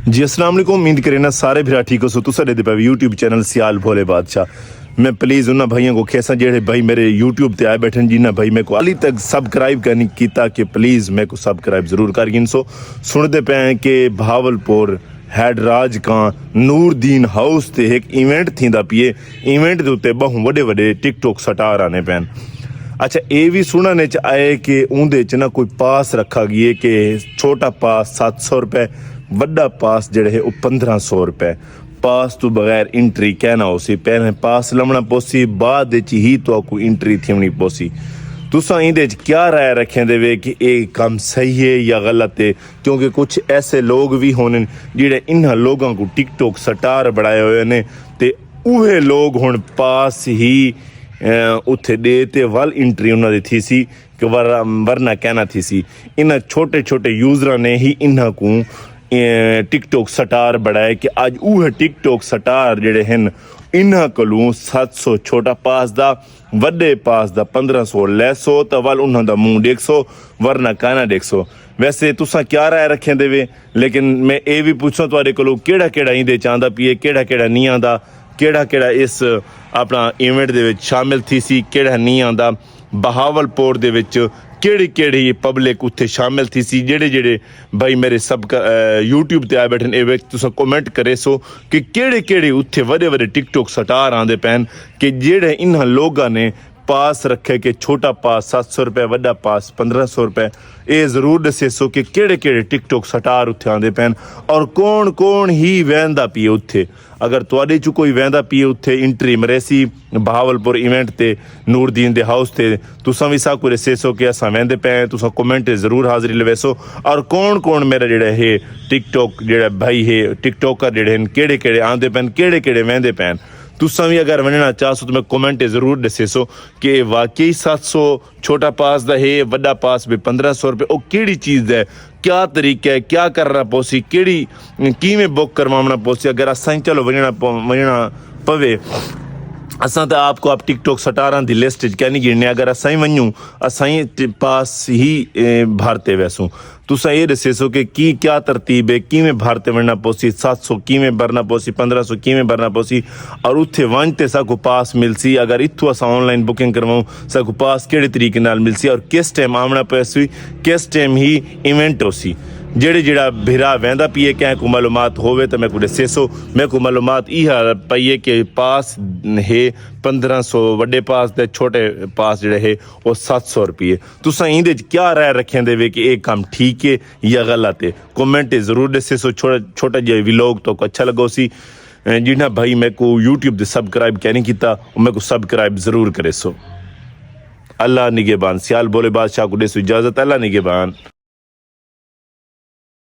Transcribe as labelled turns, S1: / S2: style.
S1: जी अस्सलाम वालेकुम। उम्मीद करें ना सारे भरा ठीक हो। सो तुसा दे पे यूट्यूब चैनल सियाल भोले बादशाह। मैं प्लीज़ उन्होंने भाइयों को खेसा जेड़े भाई मेरे यूट्यूब ते आए बैठे जिन्हें भाई मेरे को हाली तक सब्सक्राइब करनी कीता कि प्लीज़ मेरे को सब्सक्राइब ज़रूर कर गिन। सो सुनते पे हैं कि भावलपुर हैडराज का नूरदीन हाउस ते एक इवेंट थींदा पिए। इवेंट के उत्ते बहु वड्डे वड्डे टिकटॉक स्टार आने पैन। अच्छा ये भी सुनने च आए कि उनदे च ना कोई पास रखा गया कि छोटा पास 700 रुपए, वड्डा पास जड़े है वो 1500 रुपए। पास तो बगैर इंट्री कहना हो सी, पहले पास लमना पोसी, बाद ही तो आपको इंट्री थी पोसी। तुसा इंदे क्या राय रखें दे कि ये काम सही है या गलत है? क्योंकि कुछ ऐसे लोग भी होने जिहड़े इन्हां लोगों को टिकटॉक स्टार बनाए हुए ने ते उहे लोग हुण पास ही उत्थे दे ते वल इंट्री उन्होंने थी सी कि वरना कहना थी सी। इन्हां छोटे छोटे यूजर ने ही इन्हां को टिकटॉक स्टार बढ़ाए कि अज उह टिकटॉक स्टार जेडे हैं इन्हां कोलों 700 छोटा पास दा, वड्डे पास दा 1500 लैसो तो वल उन्हां दा मुंह 150 वरना कहना 150। वैसे तुसा क्या राय रखें देवे, लेकिन मैं ये भी पूछां तुहाडे कोलों केड़ा केड़ा इंदे च आंदा पिए, केड़ा केड़ा नहीं आंदा, केड़ा केड़ा इस अपना इवेंट दे विच शामिल थी सी, केड़ा नहीं आंदा। बहावलपुर दे विच केड़ी केड़ी पब्लिक उत्थे शामिल थी सी। जेड़े जेड़े भाई मेरे सब यूट्यूब ते आए बैठे ए तुसा कमेंट करे सो कि केड़े केड़े उत्थे वड्डे वड्डे टिकटॉक स्टार आंदे पैन कि जेड़े इन्हां लोगां ने पास रखे कि छोटा पास 700 रुपए, वड्डा पास 1500 रुपए। ये जरूर दसे सो कि केड़े केड़े टिकटॉक स्टार उत्थे आंदे पैन और कौन कौन ही वहंदा पिए उत्थे। अगर तुहाडे च कोई वहंदा पिए उत्थे इंट्री मरेसी बहावलपुर इवेंट ते नूरदीन दे हाउस ते, तुसा भी साकू दसे सो कि असां वहंदे पे, तुसा कमेंट जरूर हाजिरी लवेसो। और कौन कौन मेरा जेड़ा है टिकटॉक जेड़ा भाई है टिकटॉकर जेड़े हैं केड़े केड़े आंदे पैन, केड़े केड़े वहंदे पैन। तुसा भी अगर वनना चाहो तो मैं कमेंट जरूर दसे सो कि वाकई 700 छोटा पास दा है, वड्डा पास भी 1500 रुपए। ओ केड़ी चीज़ है, क्या तरीका है, क्या करना पोसी, केड़ी किवें बुक करवाना पोसी। अगर असां चलो वनना पवे असां तो आपको आप टिकटॉक स्टारां दी लिस्ट क्या नहीं गिनने। अगर असां ही वन्यूं असां ही पास ही भारते वैसूं। तुसा ये दसे सो कि क्या तरतीब है, किवें भारते वरना पोसी, 700 किवें भरना पोसी, 1500 किवें भरना पोसी और उत्थे वंजते साकू पास मिलसी। अगर इत्थों असां ऑनलाइन बुकिंग करवाऊं साकू पास केड़े तरीके नाल मिलसी और किस टाइम आवना पैसी, किस टाइम ही इवेंट होसी। जेड़े जेड़ा भिरा वहंदा पिए क्या को मालूमात होवे तो मैं को दसे सो। मैं को मालूमात यह पाइए कि पास है 1500, वड्डे पास ते छोटे पास जेड़े है वो 700 रुपये। तुसा इंदे क्या राय रखें देवे कि एक काम ठीक है या गलत है? कमेंट जरूर दसे सो। छोटा जिहा व्लॉग तो अच्छा लगो सी। जिन्हें भाई मैं को यूट्यूब से सब्सक्राइब क्या नहीं किया मैं को सब्सक्राइब जरूर करे सो। अल्लाह निगेबान। सियाल भोले बादशाह को दे सो इजाजत। अल्लाह निगेबान।